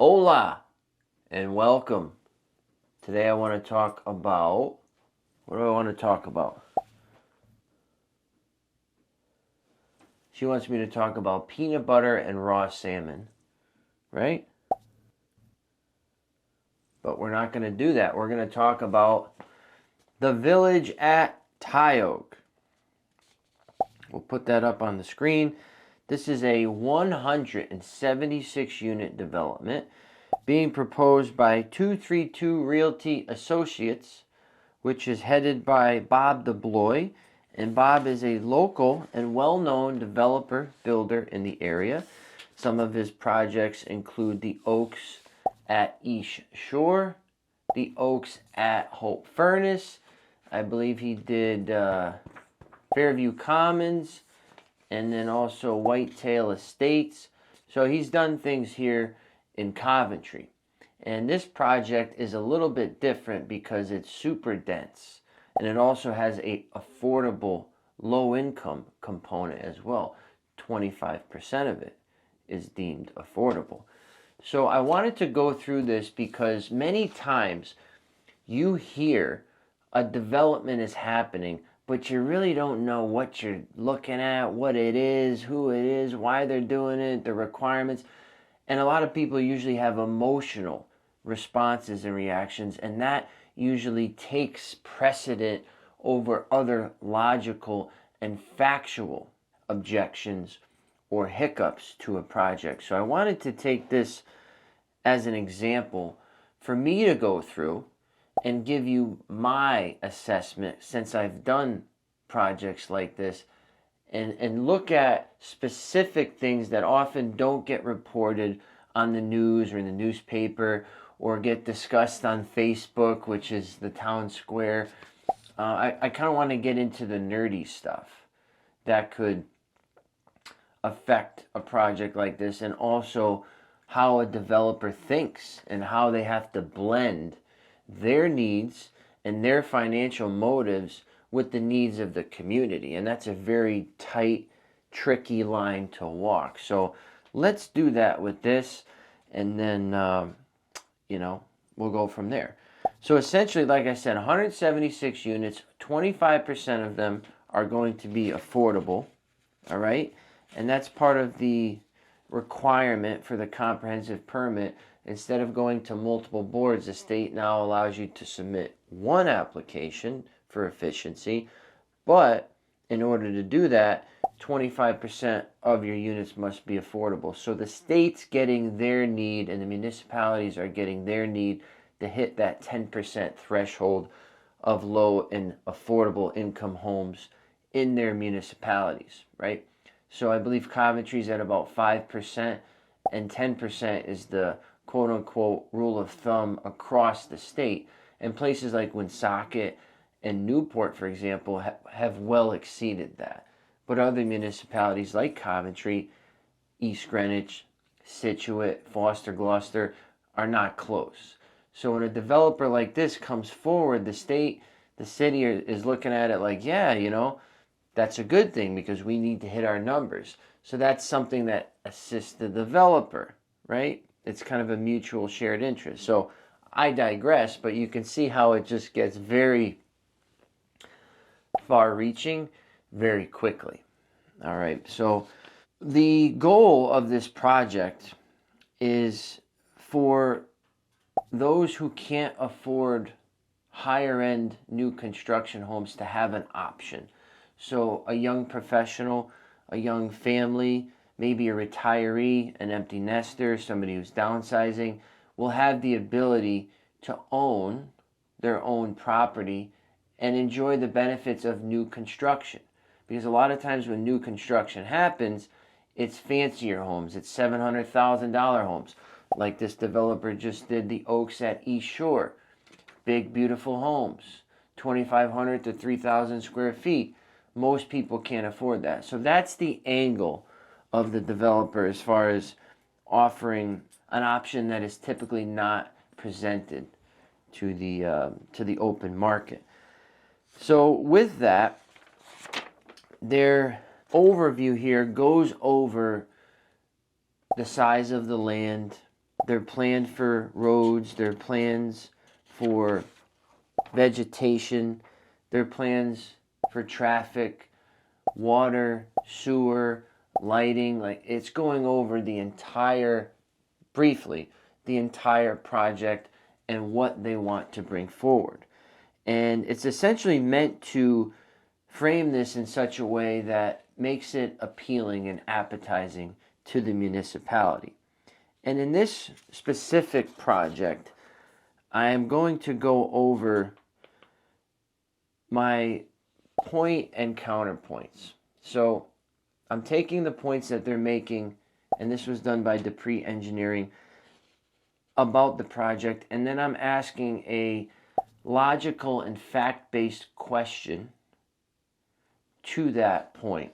Hola and welcome. Today I want to talk about, what do I want to talk about? She wants me to talk about peanut butter and raw salmon, right? But we're not going to do that. We're going to talk about the village at Tioga. We'll put that up on the screen. This is a 176 unit development being proposed by 232 Realty Associates, which is headed by Bob Deblois. And Bob is a local and well-known developer builder in the area. Some of his projects include the Oaks at East Shore, the Oaks at Hope Furnace. I believe he did Fairview Commons, and then also Whitetail Estates. So he's done things here in Coventry. And this project is a little bit different because it's super dense. And it also has a affordable low income component as well. 25% of it is deemed affordable. So I wanted to go through this because many times you hear a development is happening, but you really don't know what you're looking at, what it is, who it is, why they're doing it, the requirements. And a lot of people usually have emotional responses and reactions, and that usually takes precedent over other logical and factual objections or hiccups to a project. So I wanted to take this as an example for me to go through and give you my assessment, since I've done projects like this, and look at specific things that often don't get reported on the news or in the newspaper or get discussed on Facebook, which is the town square. I kind of want to get into the nerdy stuff that could affect a project like this, and also how a developer thinks and how they have to blend their needs and their financial motives with the needs of the community. And that's a very tight, tricky line to walk. So let's do that with this, and then we'll go from there. So essentially, like I said, 176 units, 25% of them are going to be affordable, all right? And that's part of the requirement for the comprehensive permit. Instead of going to multiple boards, the state now allows you to submit one application for efficiency, but in order to do that, 25% of your units must be affordable. So the state's getting their need and the municipalities are getting their need to hit that 10% threshold of low and affordable income homes in their municipalities, right? So I believe Coventry's at about 5%, and 10% is the quote-unquote rule of thumb across the state. And places like Woonsocket and Newport, for example, have well exceeded that. But other municipalities like Coventry, East Greenwich, Situate, Foster, Gloucester are not close. So when a developer like this comes forward, the state, the city is looking at it like, yeah, that's a good thing because we need to hit our numbers. So that's something that assists the developer, right? It's kind of a mutual shared interest. So I digress, but you can see how it just gets very far-reaching very quickly. All right, so the goal of this project is for those who can't afford higher-end new construction homes to have an option. So a young professional, a young family, maybe a retiree, an empty nester, somebody who's downsizing, will have the ability to own their own property and enjoy the benefits of new construction. Because a lot of times when new construction happens, it's fancier homes, it's $700,000 homes. Like this developer just did the Oaks at East Shore. Big, beautiful homes, 2,500 to 3,000 square feet. Most people can't afford that. So that's the angle of the developer as far as offering an option that is typically not presented to the open market. So with that, their overview here goes over the size of the land, their plan for roads, their plans for vegetation, their plans for traffic, water, sewer, lighting. Like, it's going over the entire, briefly, the entire project and what they want to bring forward. And it's essentially meant to frame this in such a way that makes it appealing and appetizing to the municipality. And in this specific project, I am going to go over my point and counterpoints. So I'm taking the points that they're making, and this was done by Deblois Engineering, about the project, and then I'm asking a logical and fact-based question to that point.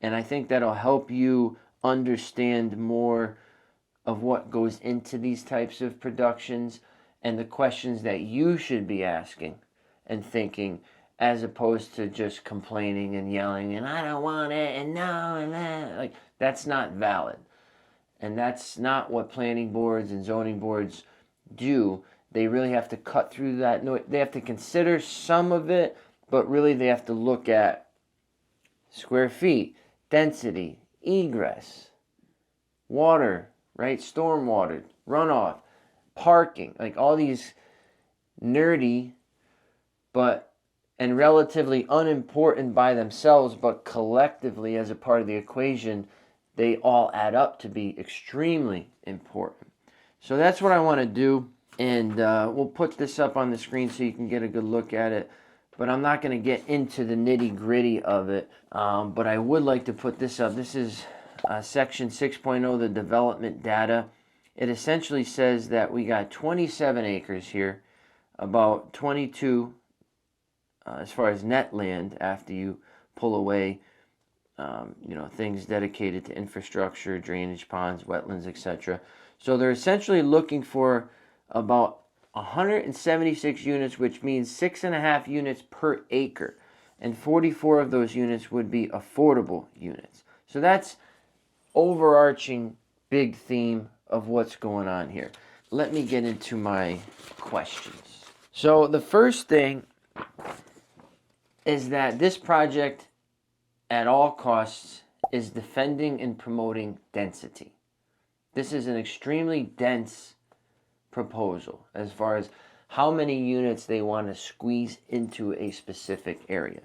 And I think that'll help you understand more of what goes into these types of productions and the questions that you should be asking and thinking, as opposed to just complaining and yelling and I don't want it and no and that. Like, that's not valid. And that's not what planning boards and zoning boards do. They really have to cut through that noise. They have to consider some of it, but really they have to look at square feet, density, egress, water, right? Stormwater, runoff, parking, like all these nerdy and relatively unimportant by themselves, but collectively as a part of the equation, they all add up to be extremely important. So that's what I want to do, and we'll put this up on the screen so you can get a good look at it. But I'm not going to get into the nitty-gritty of it, but I would like to put this up. This is section 6.0, the development data. It essentially says that we got 27 acres here, about 22 as far as net land after you pull away things dedicated to infrastructure, drainage ponds, wetlands, etc. So they're essentially looking for about 176 units, which means 6.5 units per acre. And 44 of those units would be affordable units. So that's overarching big theme of what's going on here. Let me get into my questions. So the first thing is that this project at all costs is defending and promoting density. This is an extremely dense proposal as far as how many units they want to squeeze into a specific area,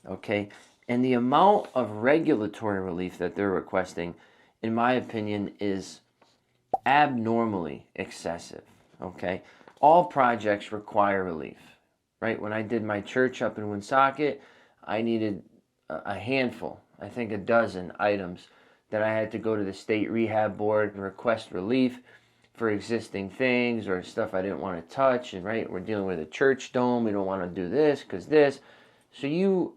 okay? And the amount of regulatory relief that they're requesting, in my opinion, is abnormally excessive, okay? All projects require relief, right? When I did my church up in Woonsocket, I needed a handful, I think a dozen items that I had to go to the state rehab board and request relief for existing things or stuff I didn't want to touch. And right, we're dealing with a church dome. We don't want to do this because this. So you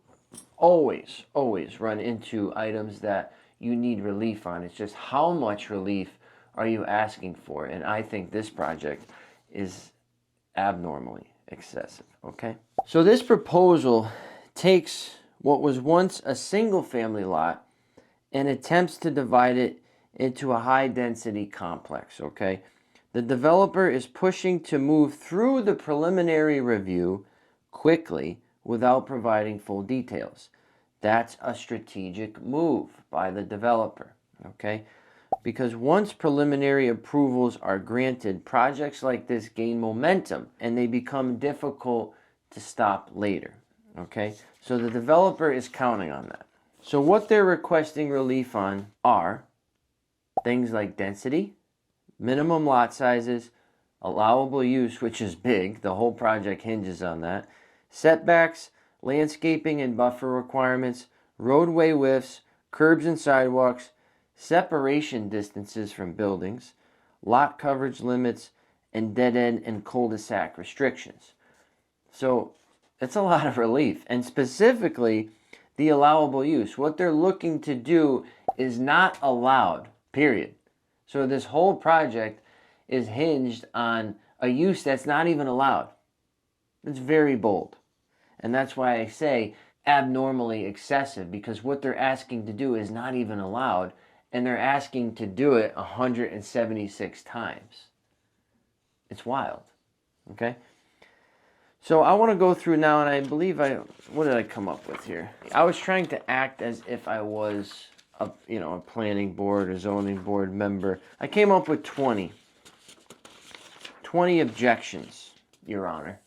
always run into items that you need relief on. It's just how much relief are you asking for? And I think this project is abnormally excessive, okay? So this proposal takes what was once a single family lot and attempts to divide it into a high density complex, okay? The developer is pushing to move through the preliminary review quickly without providing full details. That's a strategic move by the developer, okay? Because once preliminary approvals are granted, projects like this gain momentum and they become difficult to stop later, okay? So the developer is counting on that. So what they're requesting relief on are things like density, minimum lot sizes, allowable use, which is big, the whole project hinges on that, setbacks, landscaping and buffer requirements, roadway widths, curbs and sidewalks, separation distances from buildings, lot coverage limits, and dead-end and cul-de-sac restrictions. So it's a lot of relief, and specifically the allowable use. What they're looking to do is not allowed, period. So this whole project is hinged on a use that's not even allowed. It's very bold. And that's why I say abnormally excessive, because what they're asking to do is not even allowed, and they're asking to do it 176 times. It's wild. Okay? So I want to go through now, and I believe what did I come up with here? I was trying to act as if I was a planning board, a zoning board member. I came up with 20 objections, Your Honor.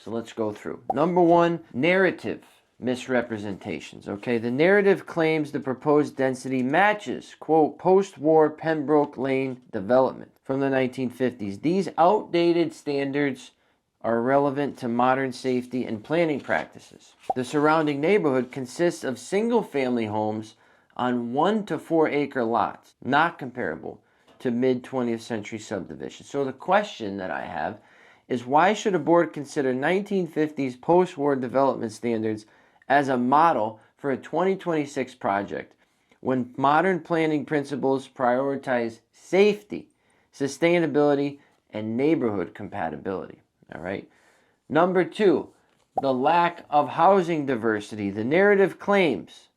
So let's go through. Number one, narrative misrepresentations. Okay, the narrative claims the proposed density matches, quote, post-war Pembroke Lane development from the 1950s. These outdated standards are relevant to modern safety and planning practices. The surrounding neighborhood consists of single-family homes on 1 to 4 acre lots, not comparable to mid-20th century subdivisions. So the question that I have is, why should a board consider 1950s post-war development standards as a model for a 2026 project when modern planning principles prioritize safety, sustainability, and neighborhood compatibility? All right. Number two, the lack of housing diversity. The narrative claims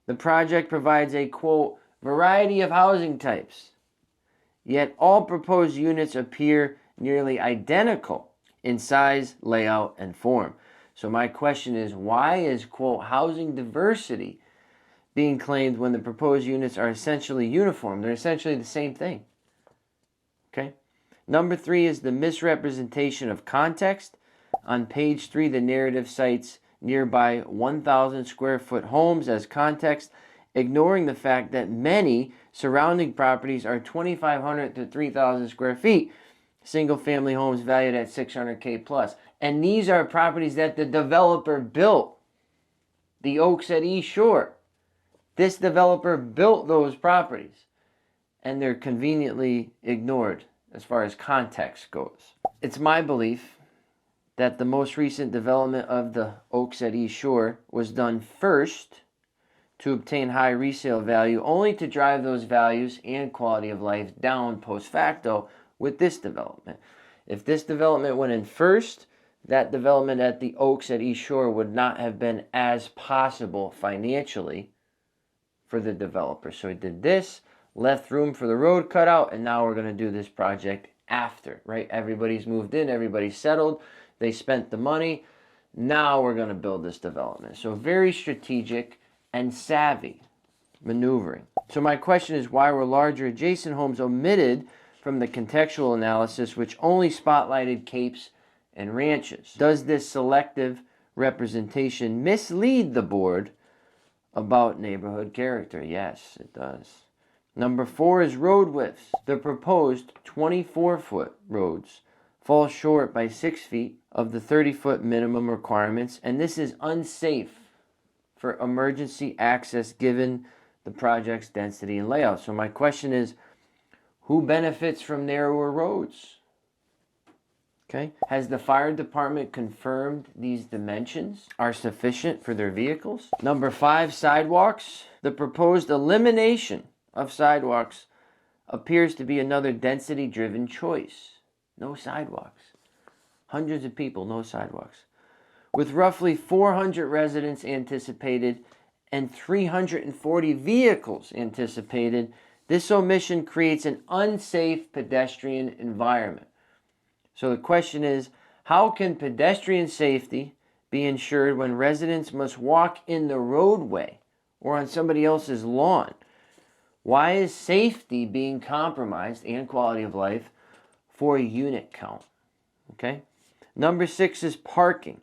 the project provides a, quote, variety of housing types, yet all proposed units appear nearly identical in size, layout, and form. So my question is, why is, quote, housing diversity being claimed when the proposed units are essentially uniform? They're essentially the same thing. Okay. Number three is the misrepresentation of context. On page 3, the narrative cites nearby 1,000 square foot homes as context, ignoring the fact that many surrounding properties are 2,500 to 3,000 square feet. Single family homes valued at $600K plus. And these are properties that the developer built. The Oaks at East Shore. This developer built those properties, and they're conveniently ignored as far as context goes. It's my belief that the most recent development of the Oaks at East Shore was done first to obtain high resale value, only to drive those values and quality of life down post facto with this development. If this development went in first, that development at the Oaks at East Shore would not have been as possible financially for the developer. So he did this, left room for the road cutout, and now we're going to do this project after, right? Everybody's moved in, everybody's settled, they spent the money, now we're going to build this development. So very strategic and savvy maneuvering. So my question is, why were larger adjacent homes omitted from the contextual analysis, which only spotlighted capes and ranches? Does this selective representation mislead the board about neighborhood character? Yes, it does. Number 4 is road widths. The proposed 24-foot roads fall short by 6 feet of the 30-foot minimum requirements, and this is unsafe for emergency access given the project's density and layout. So my question is, who benefits from narrower roads? Okay. Has the fire department confirmed these dimensions are sufficient for their vehicles? Number 5, sidewalks. The proposed elimination of sidewalks appears to be another density-driven choice. No sidewalks. Hundreds of people, no sidewalks. With roughly 400 residents anticipated and 340 vehicles anticipated, this omission creates an unsafe pedestrian environment. So the question is, how can pedestrian safety be ensured when residents must walk in the roadway or on somebody else's lawn? Why is safety being compromised and quality of life for a unit count? Okay. Number 6 is parking.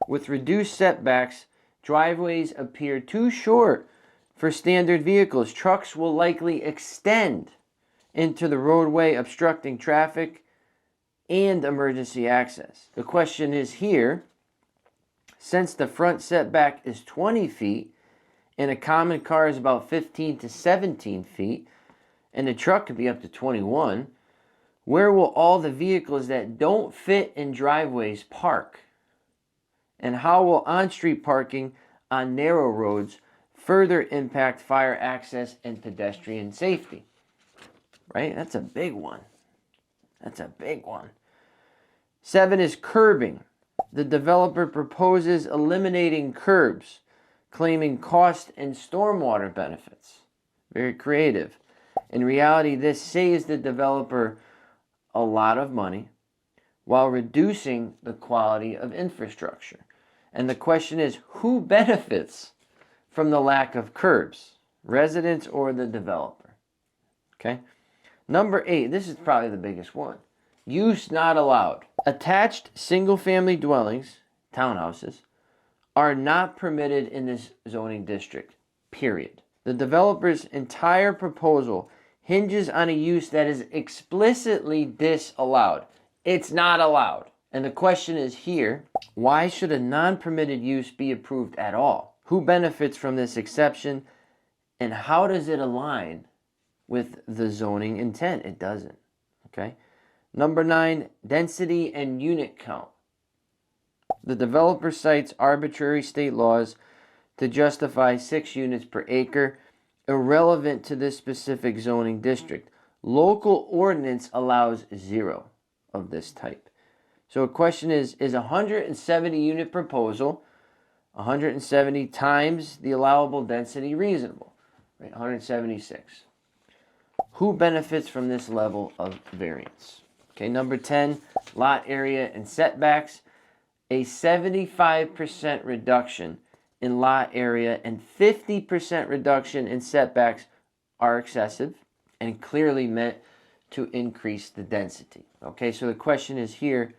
With reduced setbacks, driveways appear too short for standard vehicles. Trucks will likely extend into the roadway, obstructing traffic and emergency access. The question is here, since the front setback is 20 feet and a common car is about 15 to 17 feet and the truck could be up to 21, where will all the vehicles that don't fit in driveways park? And how will on-street parking on narrow roads further impact fire access and pedestrian safety? Right? That's a big one. That's a big one. 7 is curbing. The developer proposes eliminating curbs, claiming cost and stormwater benefits. Very creative. In reality, this saves the developer a lot of money while reducing the quality of infrastructure. And the question is, who benefits from the lack of curbs, residents or the developer? Okay. Number 8, this is probably the biggest one. Use not allowed. Attached single-family dwellings, townhouses, are not permitted in this zoning district, period. The developer's entire proposal hinges on a use that is explicitly disallowed. It's not allowed. And the question is here, why should a non-permitted use be approved at all? Who benefits from this exception, and how does it align with the zoning intent? It doesn't. Okay. Number 9, density and unit count. The developer cites arbitrary state laws to justify 6 units per acre, irrelevant to this specific zoning district. Local ordinance allows 0 of this type. So a question is a 170 unit proposal, 170 times the allowable density reasonable? Right, 176. Who benefits from this level of variance? Okay, number 10, lot area and setbacks. A 75% reduction in lot area and 50% reduction in setbacks are excessive and clearly meant to increase the density. Okay, so the question is here,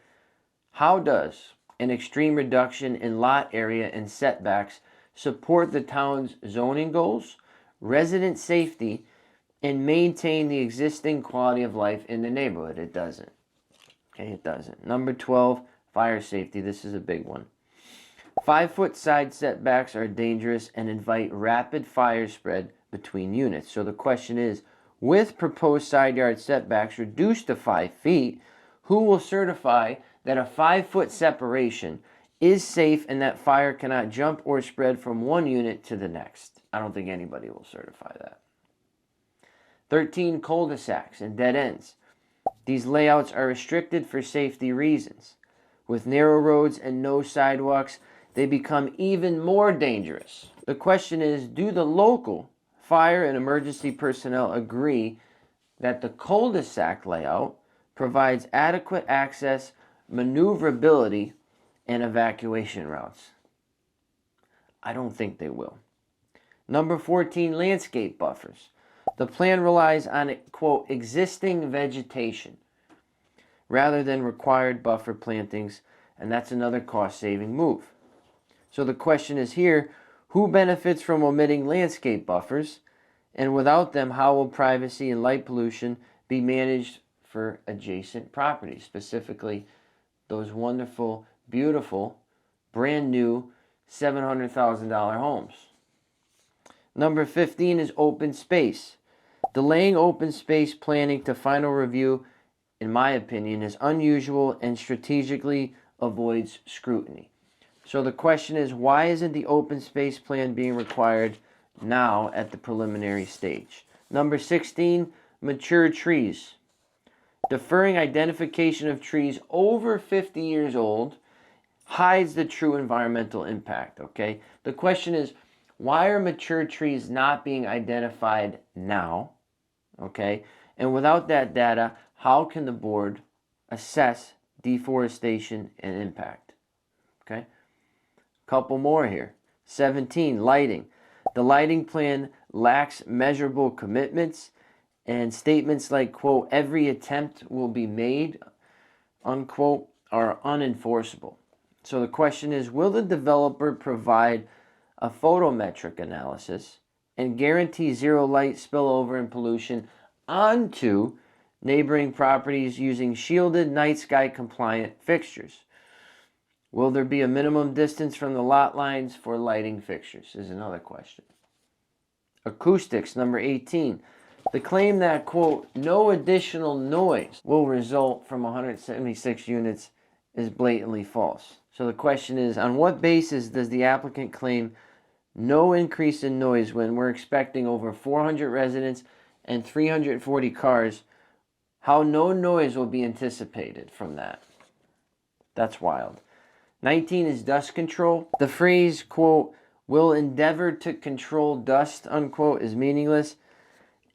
how does an extreme reduction in lot area and setbacks support the town's zoning goals, resident safety, and maintain the existing quality of life in the neighborhood? It doesn't. Okay, it doesn't. Number 12, fire safety. This is a big one. 5-foot side setbacks are dangerous and invite rapid fire spread between units. So the question is, with proposed side yard setbacks reduced to 5 feet, who will certify that a 5-foot separation is safe and that fire cannot jump or spread from one unit to the next? I don't think anybody will certify that. 13, cul-de-sacs and dead ends. These layouts are restricted for safety reasons. With narrow roads and no sidewalks, they become even more dangerous. The question is, do the local fire and emergency personnel agree that the cul-de-sac layout provides adequate access, maneuverability, and evacuation routes? I don't think they will. Number 14, landscape buffers. The plan relies on, quote, existing vegetation rather than required buffer plantings, and that's another cost-saving move. So the question is here, who benefits from omitting landscape buffers? And without them, how will privacy and light pollution be managed for adjacent properties, specifically those wonderful, beautiful, brand new $700,000 homes? Number 15 is open space. Delaying open space planning to final review, in my opinion, is unusual and strategically avoids scrutiny. So the question is, why isn't the open space plan being required now at the preliminary stage? Number 16, mature trees. Deferring identification of trees over 50 years old hides the true environmental impact, okay? The question is, why are mature trees not being identified now, okay? And without that data, how can the board assess deforestation and impact, okay? Couple more here. 17, lighting. The lighting plan lacks measurable commitments, and statements like, quote, every attempt will be made, unquote, are unenforceable. So the question is, will the developer provide a photometric analysis and guarantee zero light spillover and pollution onto neighboring properties using shielded night sky compliant fixtures? Will there be a minimum distance from the lot lines for lighting fixtures is another question. Acoustics, number 18. The claim that, quote, no additional noise will result from 176 units is blatantly false. So the question is, on what basis does the applicant claim no increase in noise when we're expecting over 400 residents and 340 cars? How no noise will be anticipated from that? That's wild. 19 is dust control. The phrase, quote, will endeavor to control dust, unquote, is meaningless.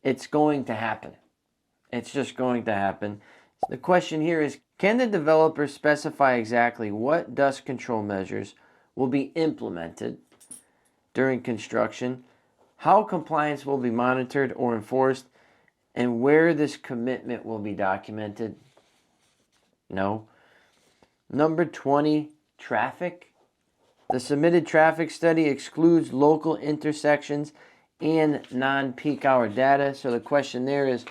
It's going to happen. It's just going to happen. The question here is, can the developer specify exactly what dust control measures will be implemented during construction, how compliance will be monitored or enforced, and where this commitment will be documented? No. Number 20, traffic. The submitted traffic study excludes local intersections and non-peak hour data. So the question there is,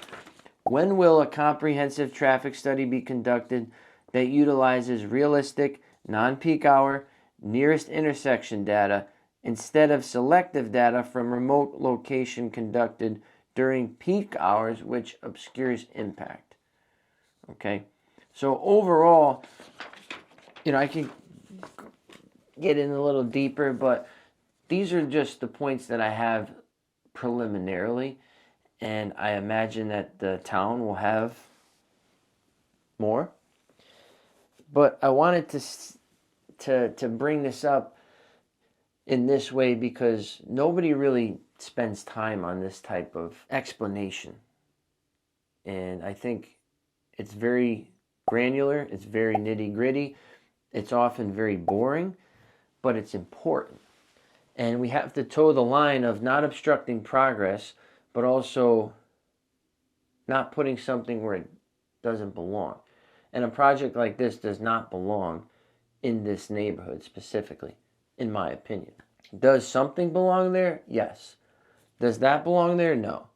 when will a comprehensive traffic study be conducted that utilizes realistic, non-peak hour, nearest intersection data instead of selective data from remote location conducted during peak hours, which obscures impact? Okay, so overall, I can get in a little deeper, but these are just the points that I have preliminarily, and I imagine that the town will have more. But I wanted to bring this up in this way because nobody really spends time on this type of explanation. And I think it's very granular, it's very nitty-gritty, it's often very boring, but it's important. And we have to toe the line of not obstructing progress, but also not putting something where it doesn't belong. And a project like this does not belong in this neighborhood specifically, in my opinion. Does something belong there? Yes. Does that belong there? No.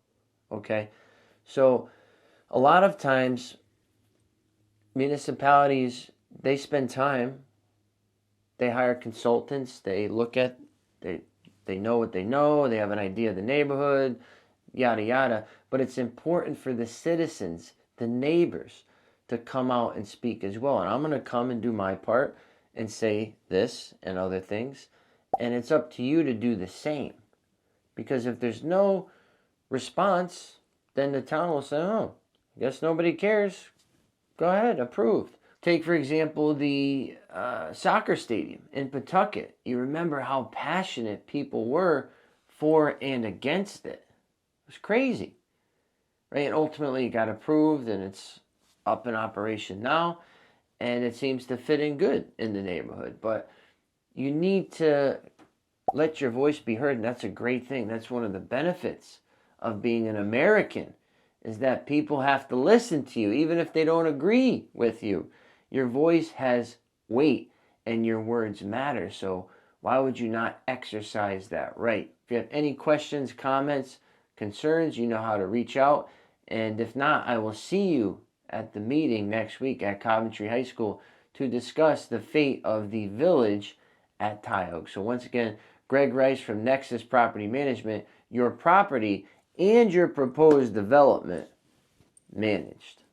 Okay. So a lot of times municipalities, they spend time, they hire consultants, they look at, they know what they know, they have an idea of the neighborhood, yada yada. But it's important for the citizens, the neighbors, to come out and speak as well. And I'm going to come and do my part and say this and other things. And it's up to you to do the same. Because if there's no response, then the town will say, oh, I guess nobody cares. Go ahead, approved. Take, for example, the soccer stadium in Pawtucket. You remember how passionate people were for and against it. It was crazy. Right? And ultimately it got approved and it's up in operation now. And it seems to fit in good in the neighborhood. But you need to let your voice be heard, and that's a great thing. That's one of the benefits of being an American, is that people have to listen to you, even if they don't agree with you. Your voice has weight, and your words matter, so why would you not exercise that right? If you have any questions, comments, concerns, you know how to reach out, and if not, I will see you at the meeting next week at Coventry High School to discuss the fate of the village at Tioga. So once again, Greg Rice from Nexus Property Management, your property and your proposed development managed.